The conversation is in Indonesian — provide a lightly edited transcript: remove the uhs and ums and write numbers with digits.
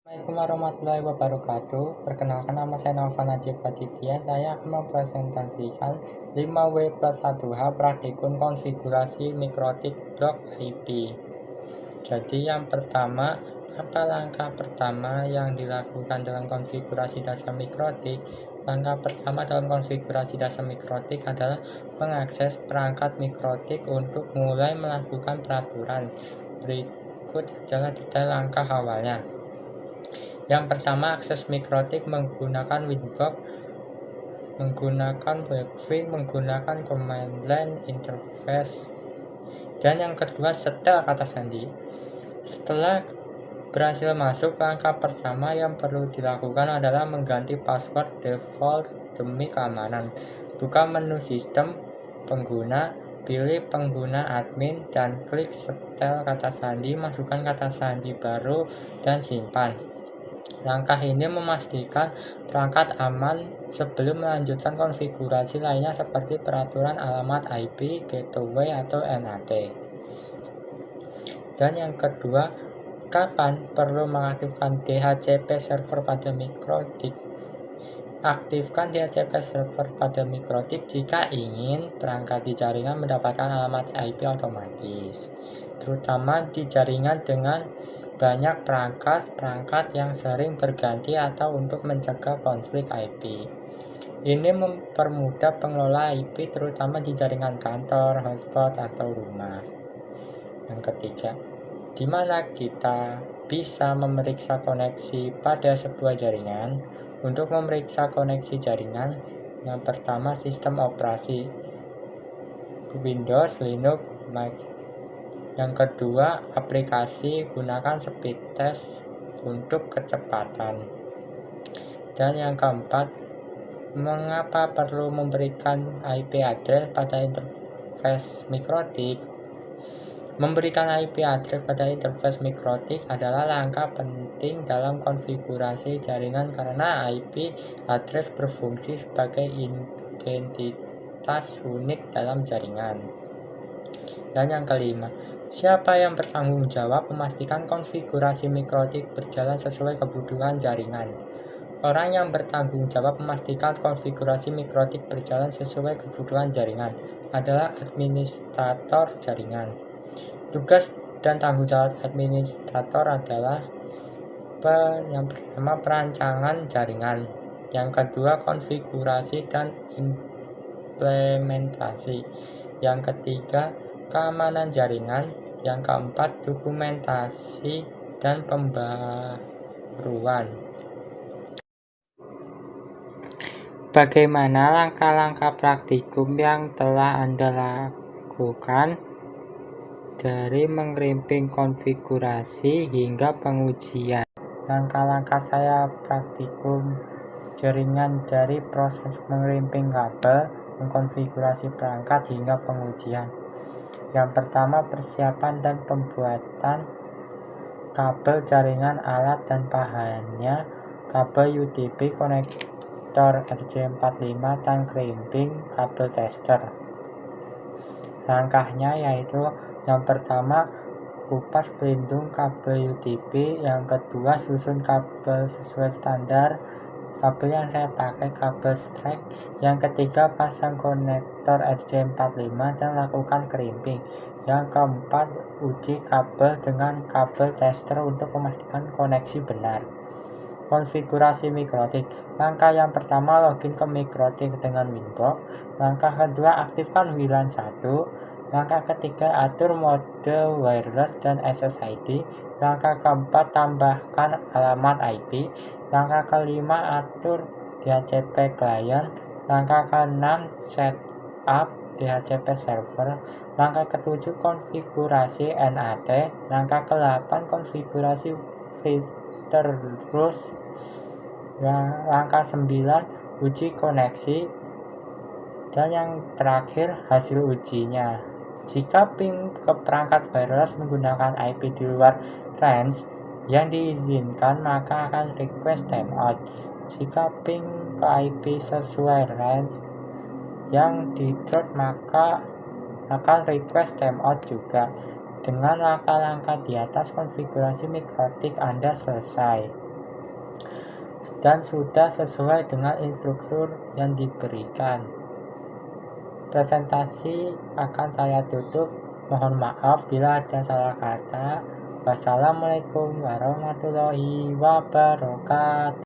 Assalamualaikum warahmatullahi wabarakatuh. Perkenalkan, nama saya Nova Najib Aditya. Saya akan mempresentasikan 5W plus 1H praktikum konfigurasi mikrotik blok IP. Jadi yang pertama, apa langkah pertama yang dilakukan dalam konfigurasi dasar mikrotik? Langkah pertama dalam konfigurasi dasar mikrotik adalah mengakses perangkat mikrotik untuk mulai melakukan peraturan. Berikut adalah detail langkah awalnya. Yang pertama, akses mikrotik menggunakan Winbox, menggunakan WebFree, menggunakan command line interface. Dan yang kedua, setel kata sandi. Setelah berhasil masuk, langkah pertama yang perlu dilakukan adalah mengganti password default demi keamanan. Buka menu sistem pengguna, pilih pengguna admin, dan klik setel kata sandi, masukkan kata sandi baru, dan simpan. Langkah ini memastikan perangkat aman sebelum melanjutkan konfigurasi lainnya seperti peraturan alamat IP, gateway, atau NAT. Dan yang kedua, kapan perlu mengaktifkan DHCP server pada mikrotik? Aktifkan DHCP server pada mikrotik jika ingin perangkat di jaringan mendapatkan alamat IP otomatis, terutama di jaringan dengan banyak perangkat yang sering berganti atau untuk mencegah konflik IP. Ini mempermudah pengelola IP terutama di jaringan kantor, hotspot, atau rumah. Yang ketiga, di mana kita bisa memeriksa koneksi pada sebuah jaringan? Untuk memeriksa koneksi jaringan, yang pertama sistem operasi Windows, Linux, Mac. Yang kedua, aplikasi, gunakan speed test untuk kecepatan. Dan yang keempat, mengapa perlu memberikan IP address pada interface mikrotik? Memberikan IP address pada interface mikrotik adalah langkah penting dalam konfigurasi jaringan karena IP address berfungsi sebagai identitas unik dalam jaringan. Dan yang kelima, siapa yang bertanggung jawab memastikan konfigurasi mikrotik berjalan sesuai kebutuhan jaringan? Orang yang bertanggung jawab memastikan konfigurasi mikrotik berjalan sesuai kebutuhan jaringan adalah administrator jaringan. Tugas dan tanggung jawab administrator adalah yang pertama, perancangan jaringan. Yang kedua, konfigurasi dan implementasi. Yang ketiga, keamanan jaringan. Yang keempat, dokumentasi dan pembaruan. Bagaimana langkah-langkah praktikum yang telah Anda lakukan dari mengrimping konfigurasi hingga pengujian? Langkah-langkah saya praktikum jaringan dari proses mengrimping kabel, mengkonfigurasi perangkat hingga pengujian. Yang pertama, persiapan dan pembuatan kabel jaringan, alat dan bahannya, kabel UTP, konektor RJ45, dan crimping kabel tester. Langkahnya yaitu yang pertama, kupas pelindung kabel UTP. Yang kedua, susun kabel sesuai standar. Kabel yang saya pakai kabel strike. Yang ketiga, pasang konektor RJ45 dan lakukan crimping. Yang keempat, uji kabel dengan kabel tester untuk memastikan koneksi benar. Konfigurasi mikrotik. Langkah yang pertama, login ke mikrotik dengan Winbox. Langkah kedua, aktifkan WLAN 1. Langkah ketiga, atur mode wireless dan SSID. Langkah keempat, tambahkan alamat IP. Langkah kelima, atur DHCP client. Langkah keenam, setup DHCP server. Langkah ketujuh, konfigurasi NAT. Langkah ke-8, konfigurasi filter rules. Langkah 9, uji koneksi. Dan yang terakhir, hasil ujinya. Jika ping ke perangkat wireless menggunakan IP di luar range yang diizinkan, maka akan request timeout. Jika ping ke IP sesuai range yang di-throat, maka akan request timeout juga. Dengan langkah-langkah di atas, konfigurasi mikrotik Anda selesai. dan sudah sesuai dengan instruktur yang diberikan. Presentasi akan saya tutup. Mohon maaf bila ada salah kata. Wassalamualaikum warahmatullahi wabarakatuh.